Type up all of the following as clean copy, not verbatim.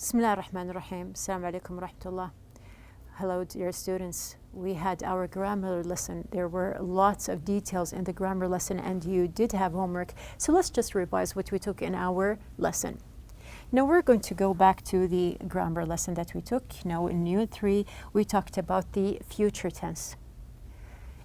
Bismillah ar-Rahman ar-Rahim. Assalamu alaikum wa rahmatullah. Hello, dear students. We had our grammar lesson. There were lots of details in the grammar lesson, and you did have homework. So let's just revise what we took in our lesson. Now we're going to go back to the grammar lesson that we took. Now in Unit 3, we talked about the future tense.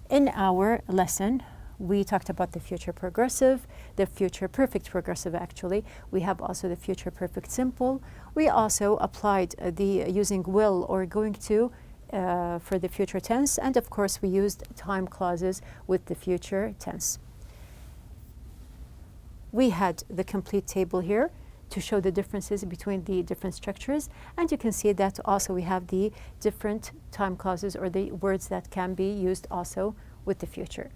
In our lesson, we talked about the future progressive, the future perfect progressive actually. We have also the future perfect simple. We also applied the using will or going to for the future tense, and of course we used time clauses with the future tense. We had the complete table here to show the differences between the different structures, and you can see that also we have the different time clauses or the words that can be used also with the future.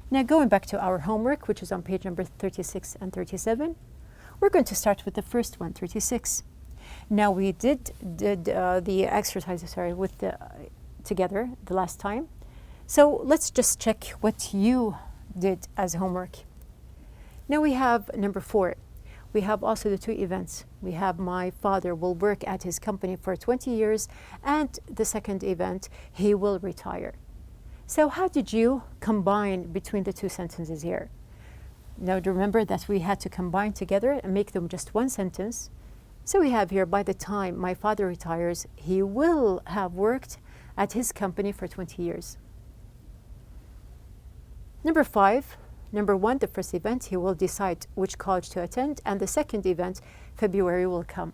Now going back to our homework, which is on page number 36 and 37, we're going to start with the first one, 36. Now we did the exercises, with together the last time. So let's just check what you did as homework. Now we have number 4. We have also the two events. We have my father will work at his company for 20 years, and the second event, he will retire. So how did you combine between the two sentences here? Now remember that we had to combine together and make them just one sentence. So we have here, by the time my father retires, he will have worked at his company for 20 years. Number 5, number 1, the first event, he will decide which college to attend, and the second event, February will come.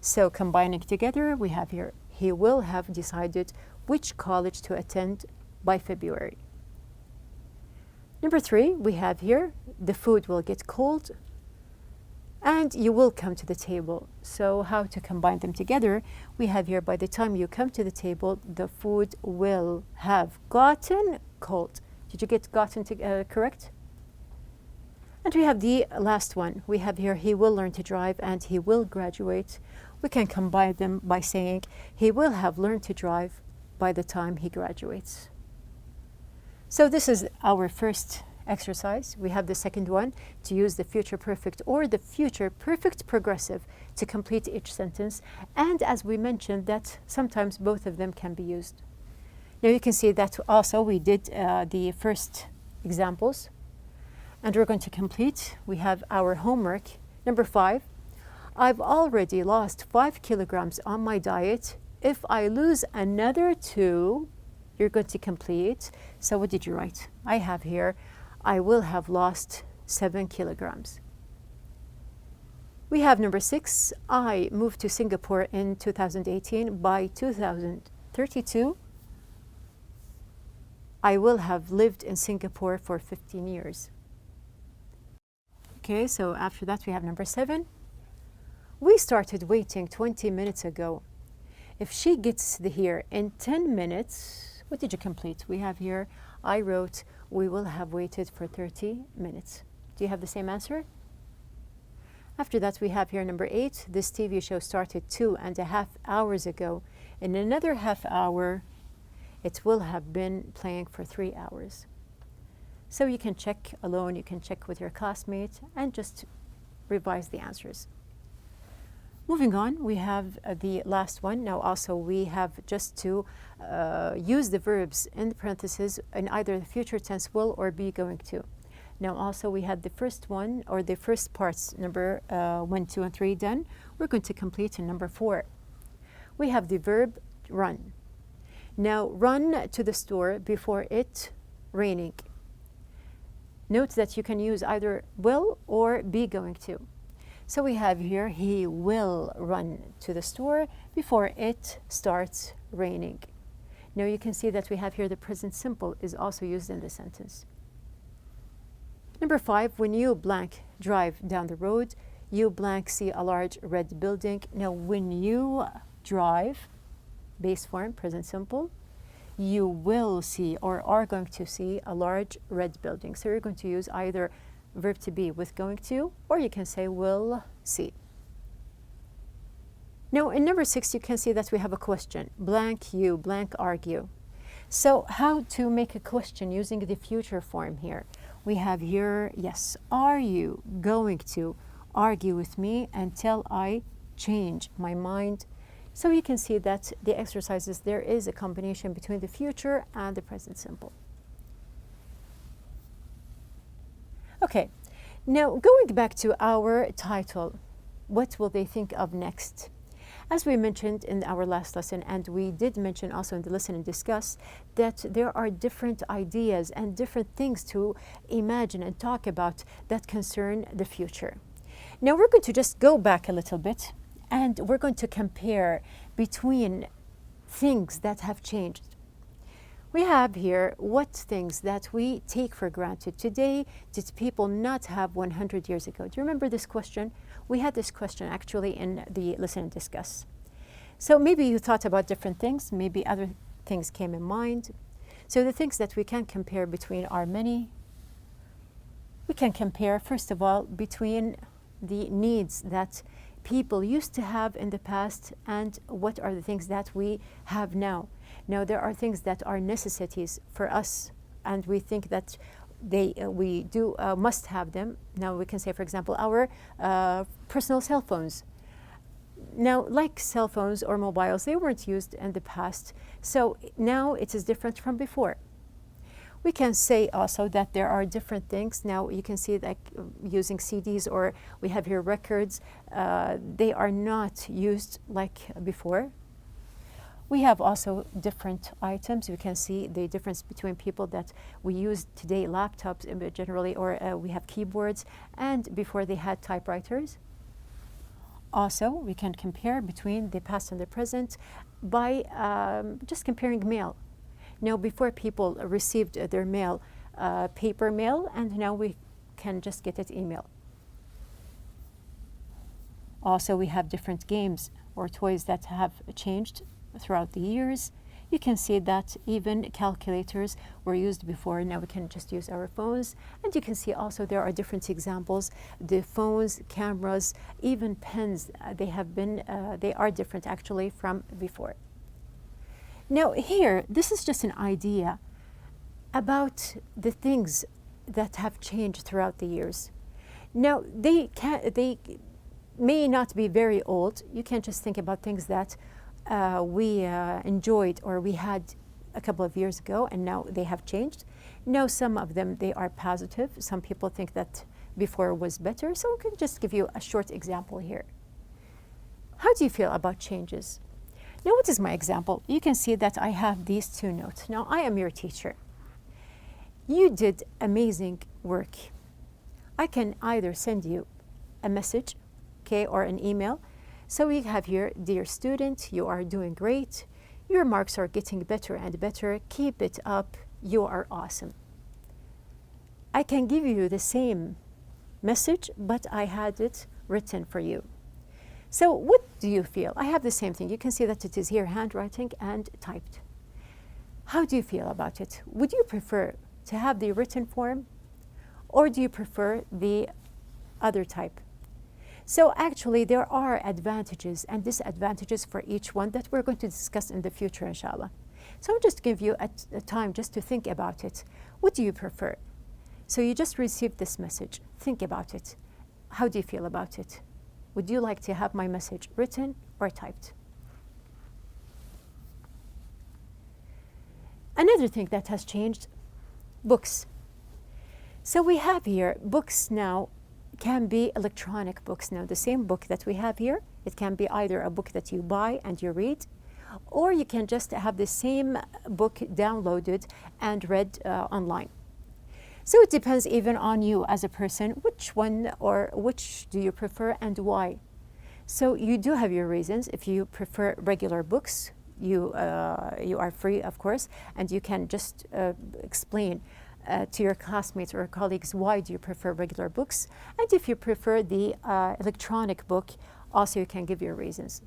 So combining together, we have here, he will have decided which college to attend by February. Number 3, we have here, the food will get cold and you will come to the table. So how to combine them together? We have here, by the time you come to the table, the food will have gotten cold. Did you get gotten correct? And we have the last one. We have here, he will learn to drive and he will graduate. We can combine them by saying, he will have learned to drive by the time he graduates. So this is our first exercise. We have the second one, to use the future perfect or the future perfect progressive to complete each sentence. And as we mentioned, that sometimes both of them can be used. Now you can see that also we did the first examples. And we're going to complete. We have our homework. Number 5, I've already lost 5 kilograms on my diet. If I lose another 2, you're going to complete. So what did you write? I have here, I will have lost 7 kilograms. We have number 6, I moved to Singapore in 2018. By 2032, I will have lived in Singapore for 15 years. Okay, so after that we have number 7. We started waiting 20 minutes ago. If she gets here in 10 minutes, what did you complete? We have here, I wrote, we will have waited for 30 minutes. Do you have the same answer? After that, we have here number 8. This TV show started 2.5 hours ago. In another half hour, it will have been playing for 3 hours. So you can check alone, you can check with your classmates, and just revise the answers. Moving on, we have the last one. Now also we have just to use the verbs in the parentheses in either the future tense, will or be going to. Now also we had the first one, or the first parts, number 1, 2, and 3 done. We're going to complete in number 4. We have the verb run. Now run to the store before it raining. Note that you can use either will or be going to. So we have here, he will run to the store before it starts raining. Now you can see that we have here the present simple is also used in the sentence. Number 5, when you blank drive down the road, you blank see a large red building. Now when you drive, base form, present simple, you will see or are going to see a large red building. So you're going to use either verb to be with going to, or you can say will see. Now in number 6, you can see that we have a question, blank you, blank argue. So how to make a question using the future form here? We have here, yes, are you going to, argue with me until I change my mind. So you can see that the exercises, there is a combination between the future and the present simple. Okay, now going back to our title, what will they think of next? As we mentioned in our last lesson, and we did mention also in the Listen and Discuss, that there are different ideas and different things to imagine and talk about that concern the future. Now we're going to just go back a little bit, and we're going to compare between things that have changed. We have here what things that we take for granted today did people not have 100 years ago. Do you remember this question? We had this question actually in the Listen and Discuss. So maybe you thought about different things, maybe other things came in mind. So the things that we can compare between are many. We can compare, first of all, between the needs that people used to have in the past and what are the things that we have now. Now there are things that are necessities for us, and we think that we must have them. Now we can say, for example, our personal cell phones. Now, like cell phones or mobiles, they weren't used in the past, so now it is different from before. We can say also that there are different things. Now you can see like using CDs, or we have here records. They are not used like before. We have also different items. We can see the difference between people that we use today, laptops generally, or we have keyboards, and before they had typewriters. Also, we can compare between the past and the present by just comparing mail. Now, before people received their mail, paper mail, and now we can just get it email. Also, we have different games or toys that have changed throughout the years. You can see that even calculators were used before. Now we can just use our phones. And you can see also there are different examples. The phones, cameras, even pens, they are different actually from before. Now here, this is just an idea about the things that have changed throughout the years. Now they may not be very old. You can just think about things that we enjoyed or we had a couple of years ago, and now they have changed. Now some of them, they are positive. Some people think that before was better. So I can just give you a short example here. How do you feel about changes? Now what is my example? You can see that I have these two notes. Now I am your teacher. You did amazing work. I can either send you a message, okay, or an email. So we have here, dear student, you are doing great. Your marks are getting better and better. Keep it up. You are awesome. I can give you the same message, but I had it written for you. So what do you feel? I have the same thing. You can see that it is here handwriting and typed. How do you feel about it? Would you prefer to have the written form, or do you prefer the other type? So actually there are advantages and disadvantages for each one that we're going to discuss in the future, inshallah. So I'll just give you a time just to think about it. What do you prefer? So you just received this message. Think about it. How do you feel about it? Would you like to have my message written or typed? Another thing that has changed, books. So we have here books now can be electronic books. Now the same book that we have here, it can be either a book that you buy and you read, or you can just have the same book downloaded and read online. So it depends even on you as a person, which one or which do you prefer and why. So you do have your reasons. If you prefer regular books, you are free, of course, and you can just explain to your classmates or colleagues why do you prefer regular books. And if you prefer the electronic book, also you can give your reasons.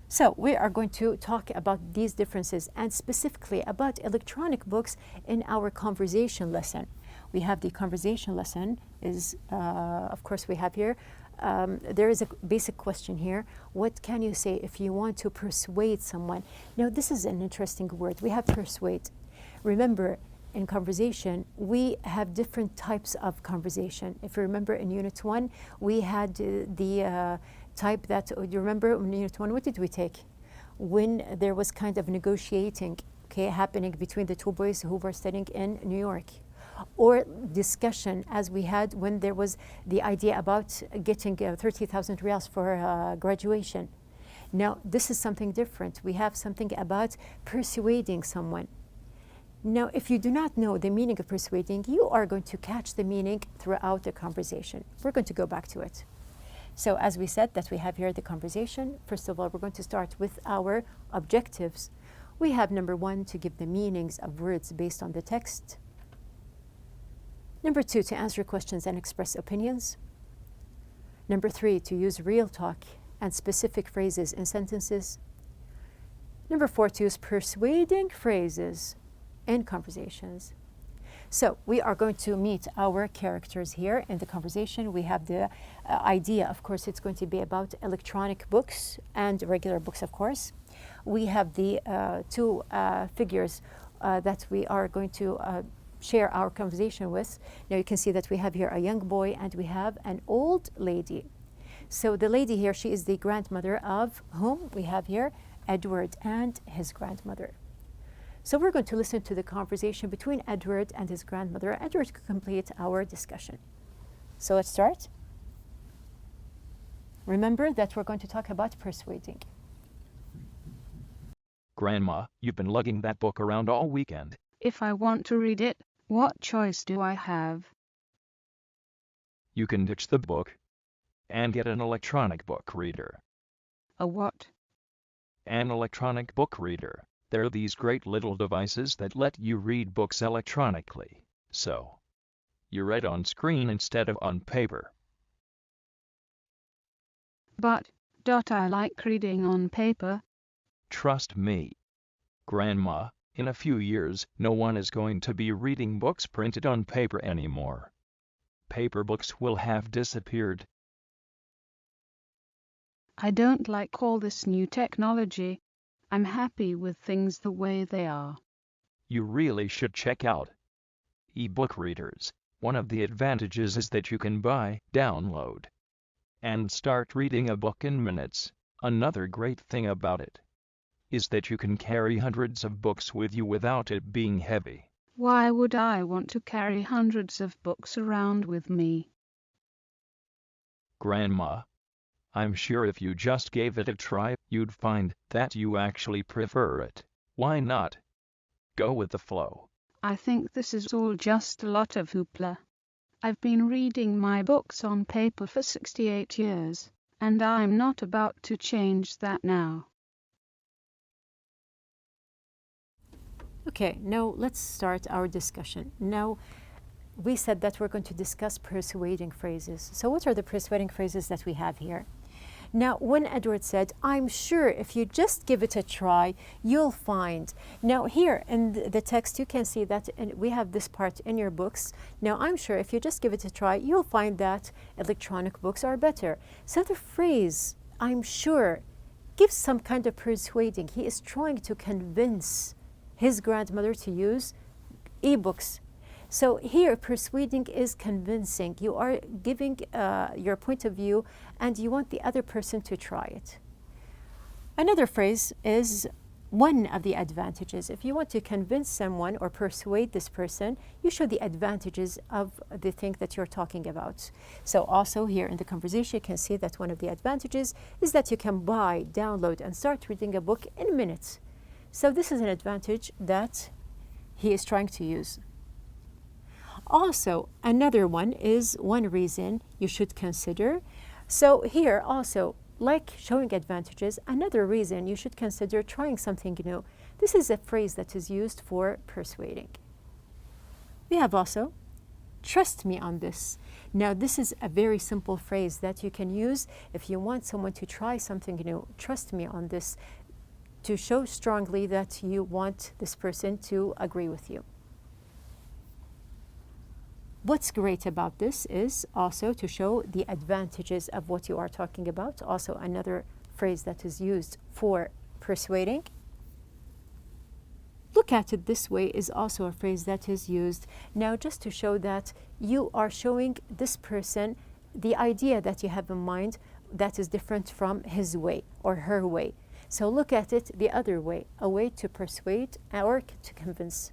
So we are going to talk about these differences and specifically about electronic books in our conversation lesson. We have the conversation lesson is, of course we have here, there is a basic question here. What can you say if you want to persuade someone? Now this is an interesting word. We have persuade. Remember, in conversation, we have different types of conversation. If you remember in Unit 1, we had the type that, do you remember in Unit 1, what did we take? When there was kind of negotiating, okay, happening between the two boys who were studying in New York. Or discussion, as we had when there was the idea about getting 30,000 riyals for graduation. Now, this is something different. We have something about persuading someone. Now, if you do not know the meaning of persuading, you are going to catch the meaning throughout the conversation. We're going to go back to it. So as we said that we have here the conversation, first of all, we're going to start with our objectives. We have number 1, to give the meanings of words based on the text. Number 2, to answer questions and express opinions. Number 3, to use real talk and specific phrases in sentences. Number 4, to use persuading phrases in conversations. So we are going to meet our characters here in the conversation. We have the idea, of course, it's going to be about electronic books and regular books, of course. We have the two figures that we are going to share our conversation with. Now you can see that we have here a young boy and we have an old lady. So the lady here, she is the grandmother of whom we have here Edward and his grandmother. So we're going to listen to the conversation between Edward and his grandmother. Edward could complete our discussion. So let's start. Remember that we're going to talk about persuading. Grandma, you've been lugging that book around all weekend. If I want to read it, what choice do I have? You can ditch the book and get an electronic book reader. A what? An electronic book reader. They're these great little devices that let you read books electronically, so you read on screen instead of on paper. But, I like reading on paper. Trust me, Grandma, in a few years, no one is going to be reading books printed on paper anymore. Paper books will have disappeared. I don't like all this new technology. I'm happy with things the way they are. You really should check out e-book readers. One of the advantages is that you can buy, download, and start reading a book in minutes. Another great thing about it is that you can carry hundreds of books with you without it being heavy. Why would I want to carry hundreds of books around with me? Grandma, I'm sure if you just gave it a try, you'd find that you actually prefer it. Why not? Go with the flow. I think this is all just a lot of hoopla. I've been reading my books on paper for 68 years, and I'm not about to change that now. Okay, now let's start our discussion. Now, we said that we're going to discuss persuading phrases. So what are the persuading phrases that we have here? Now, when Edward said, I'm sure if you just give it a try, you'll find. Now, here in the text, you can see that we have this part in your books. Now, I'm sure if you just give it a try, you'll find that electronic books are better. So the phrase, I'm sure, gives some kind of persuading. He is trying to convince his grandmother to use e-books. So here, persuading is convincing. You are giving your point of view and you want the other person to try it. Another phrase is one of the advantages. If you want to convince someone or persuade this person, you show the advantages of the thing that you're talking about. So also here in the conversation, you can see that one of the advantages is that you can buy, download, and start reading a book in minutes. So this is an advantage that he is trying to use. Also, another one is one reason you should consider. So here also, like showing advantages, another reason you should consider trying something new. This is a phrase that is used for persuading. We have also, trust me on this. Now, this is a very simple phrase that you can use if you want someone to try something new. Trust me on this, to show strongly that you want this person to agree with you. What's great about this is also to show the advantages of what you are talking about. Also, another phrase that is used for persuading. look at it this way is also a phrase that is used now just to show that you are showing this person the idea that you have in mind that is different from his way or her way. So look at it the other way, a way to persuade or to convince.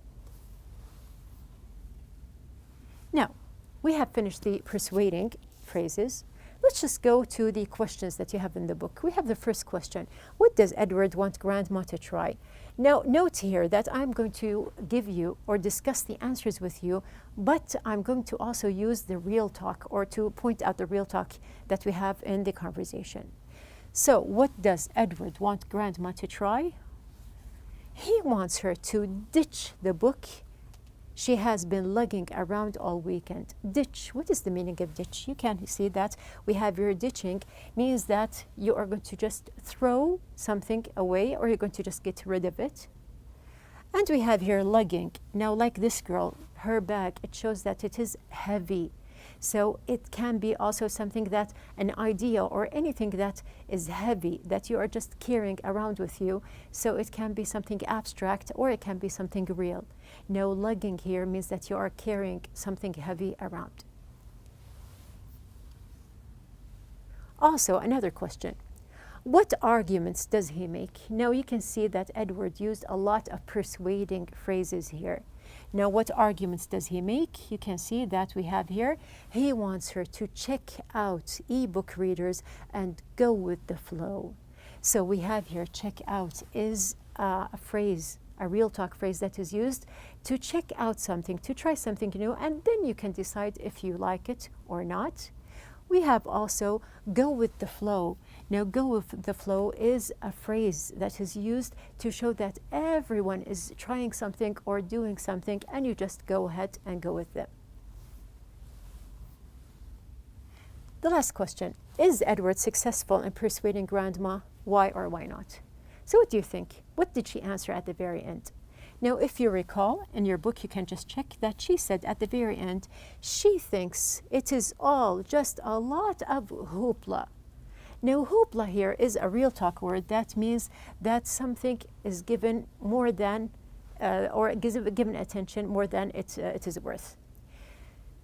Now, we have finished the persuading phrases. Let's just go to the questions that you have in the book. We have the first question. What does Edward want Grandma to try? Now, note here that I'm going to give you or discuss the answers with you, but I'm going to also use the real talk or to point out the real talk that we have in the conversation. So, what does Edward want Grandma to try? He wants her to ditch the book she has been lugging around all weekend. Ditch, what is the meaning of ditch? You can see that we have your ditching means that you are going to just throw something away or you're going to just get rid of it. And we have here lugging. Now like this girl, her bag, it shows that it is heavy. So it can be also something that an idea or anything that is heavy that you are just carrying around with you. So it can be something abstract or it can be something real. No, lugging here means that you are carrying something heavy around. Also, another question. What arguments does he make? Now you can see that Edward used a lot of persuading phrases here. Now, what arguments does he make? You can see that we have here, he wants her to check out e-book readers and go with the flow. So we have here, check out is a phrase, a real talk phrase that is used to check out something, to try something new, and then you can decide if you like it or not. We have also go with the flow. Now, go with the flow is a phrase that is used to show that everyone is trying something or doing something and you just go ahead and go with them. The last question, is Edward successful in persuading Grandma? Why or why not? So what do you think? What did she answer at the very end? Now, if you recall, in your book, you can just check that she said at the very end, she thinks it is all just a lot of hoopla. Now, hoopla here is a real talk word. That means that something is given more than, or given attention more than it is worth.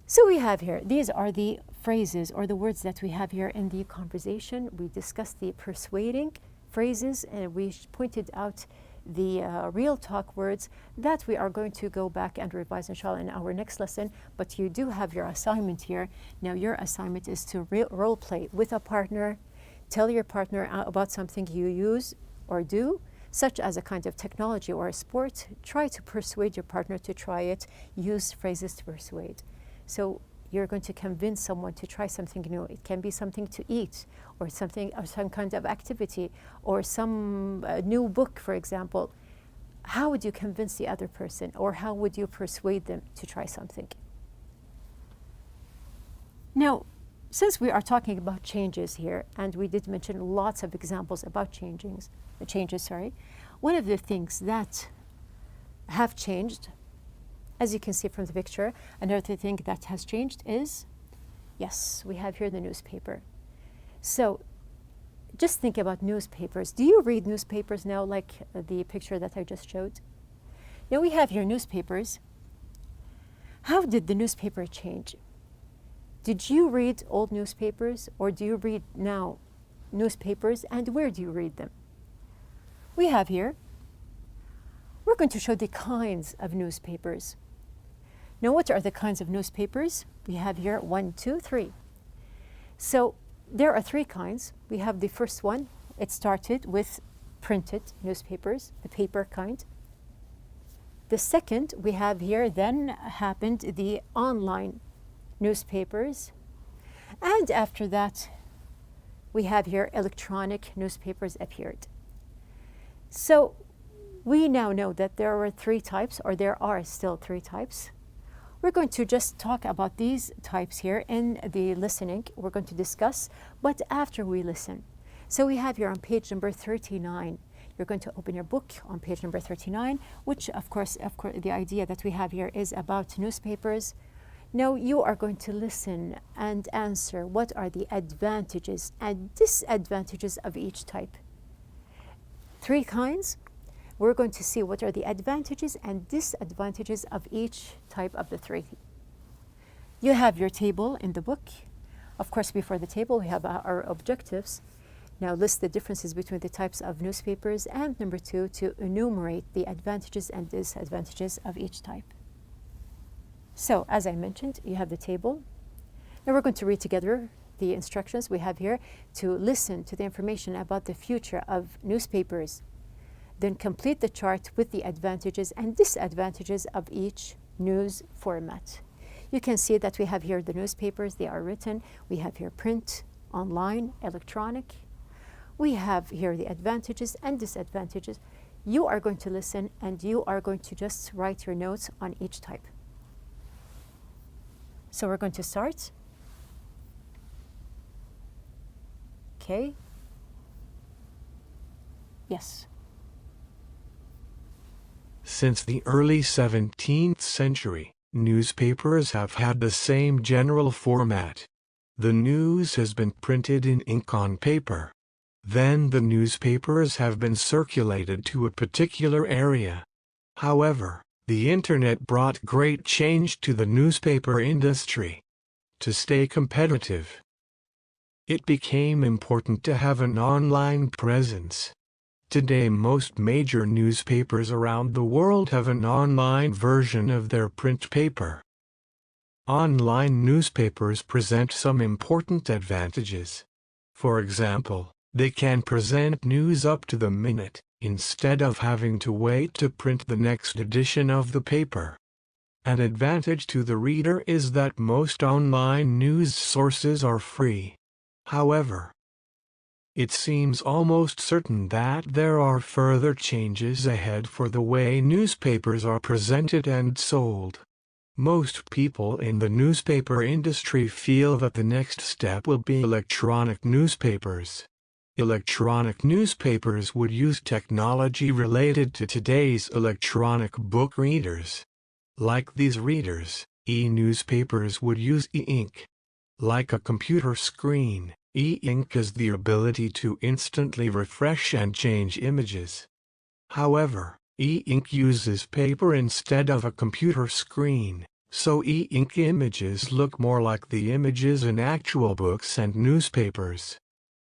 So we have here, these are the phrases or the words that we have here in the conversation. We discussed the persuading phrases and we pointed out the real talk words that we are going to go back and revise inshallah in our next lesson, but you do have your assignment here. Now your assignment is to role play with a partner, tell your partner about something you use or do, such as a kind of technology or a sport. Try to persuade your partner to try it, use phrases to persuade. So you're going to convince someone to try something new. It can be something to eat or something or some kind of activity or some new book, for example. How would you convince the other person or how would you persuade them to try something? Now, since we are talking about changes here, and we did mention lots of examples about changes, one of the things that have changed, as you can see from the picture, another thing that has changed is, yes, we have here the newspaper. So just think about newspapers. Do you read newspapers now, like the picture that I just showed? Now we have here newspapers. How did the newspaper change? Did you read old newspapers or do you read now newspapers, and where do you read them? We have here, we're going to show the kinds of newspapers. Now, what are the kinds of newspapers? We have here 1, 2, 3. So there are 3 kinds. We have the first one. It started with printed newspapers, the paper kind. The second we have here then happened the online newspapers. And after that, we have here electronic newspapers appeared. So we now know that there are 3 types, or there are still 3 types. We're going to just talk about these types here in the listening. We're going to discuss, but after we listen. So we have here on page number 39. You're going to open your book on page number 39, which of course, the idea that we have here is about newspapers. Now you are going to listen and answer what are the advantages and disadvantages of each type. 3 kinds. we're going to see what are the advantages and disadvantages of each type of the three. You have your table in the book. Of course, before the table, we have our objectives. Now list the differences between the types of newspapers, and number 2, to enumerate the advantages and disadvantages of each type. So, as I mentioned, you have the table. Now we're going to read together the instructions we have here to listen to the information about the future of newspapers. Then complete the chart with the advantages and disadvantages of each news format. You can see that we have here the newspapers, they are written. We have here print, online, electronic. We have here the advantages and disadvantages. You are going to listen and you are going to just write your notes on each type. So we're going to start. Okay. Yes. Since the early 17th century, newspapers have had the same general format. The news has been printed in ink on paper. Then the newspapers have been circulated to a particular area. However, the internet brought great change to the newspaper industry. To stay competitive, it became important to have an online presence. Today, most major newspapers around the world have an online version of their print paper. Online newspapers present some important advantages. For example, they can present news up to the minute, instead of having to wait to print the next edition of the paper. An advantage to the reader is that most online news sources are free. However, it seems almost certain that there are further changes ahead for the way newspapers are presented and sold. Most people in the newspaper industry feel that the next step will be electronic newspapers. Electronic newspapers would use technology related to today's electronic book readers. Like these readers, e-newspapers would use e-ink. Like a computer screen, e-ink has the ability to instantly refresh and change images. However, e-ink uses paper instead of a computer screen, so e-ink images look more like the images in actual books and newspapers.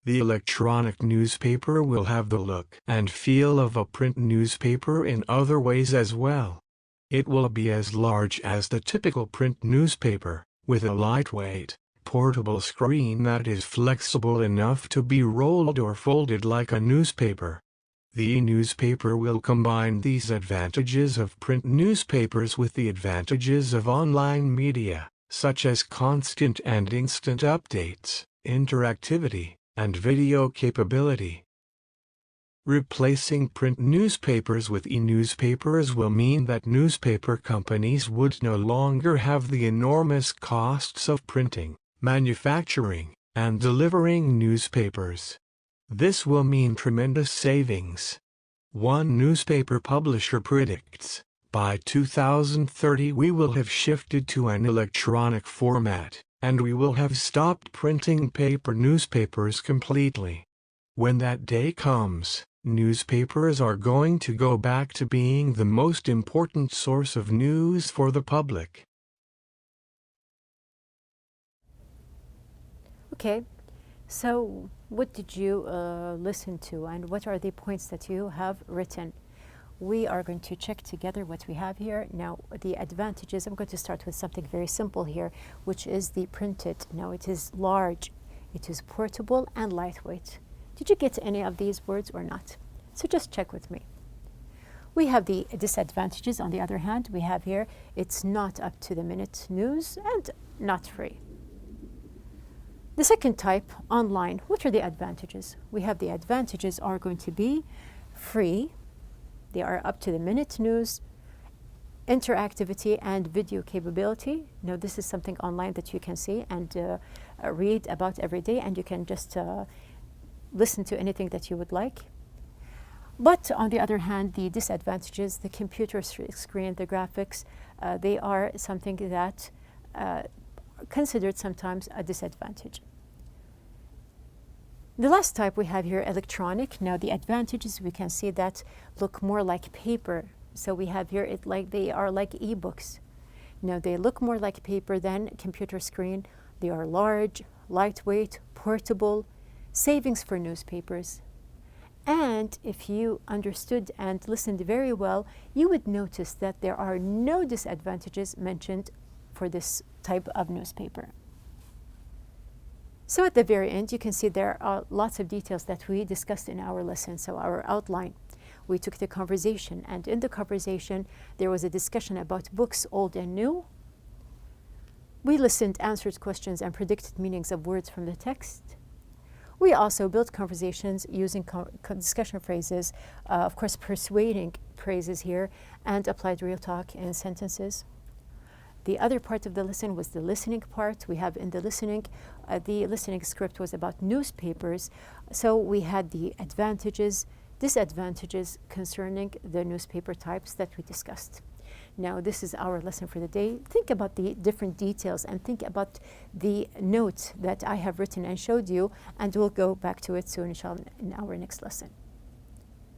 The electronic newspaper will have the look and feel of a print newspaper in other ways as well. It will be as large as the typical print newspaper, with a lightweight, portable screen that is flexible enough to be rolled or folded like a newspaper. The e-newspaper will combine these advantages of print newspapers with the advantages of online media, such as constant and instant updates, interactivity, and video capability. Replacing print newspapers with e-newspapers will mean that newspaper companies would no longer have the enormous costs of printing, manufacturing, and delivering newspapers. This will mean tremendous savings. One newspaper publisher predicts, by 2030 we will have shifted to an electronic format, and we will have stopped printing paper newspapers completely. When that day comes, newspapers are going to go back to being the most important source of news for the public. Okay, so what did you listen to, and what are the points that you have written? We are going to check together what we have here. Now, the advantages, I'm going to start with something very simple here, which is the printed. Now, it is large, it is portable, and lightweight. Did you get any of these words or not? So just check with me. We have the disadvantages. On the other hand, we have here, it's not up to the minute news and not free. The second type, online, what are the advantages? We have the advantages are going to be free, they are up to the minute news, interactivity, and video capability. Now, this is something online that you can see and read about every day, and you can just listen to anything that you would like. But on the other hand, the disadvantages, the computer screen, the graphics, they are something that considered sometimes a disadvantage. The last type we have here, electronic. Now the advantages, we can see that look more like paper. So we have here, they are like e-books. Now they look more like paper than computer screen. They are large, lightweight, portable, savings for newspapers. And if you understood and listened very well, you would notice that there are no disadvantages mentioned for this type of newspaper. So at the very end, you can see there are lots of details that we discussed in our lesson, so our outline. We took the conversation, and in the conversation, there was a discussion about books, old and new. We listened, answered questions, and predicted meanings of words from the text. We also built conversations using discussion phrases, of course, persuading phrases here, and applied real talk in sentences. The other part of the lesson was the listening part. We have in the listening script was about newspapers. So we had the advantages, disadvantages concerning the newspaper types that we discussed. Now this is our lesson for the day. Think about the different details and think about the notes that I have written and showed you, and we'll go back to it soon, inshallah, in our next lesson.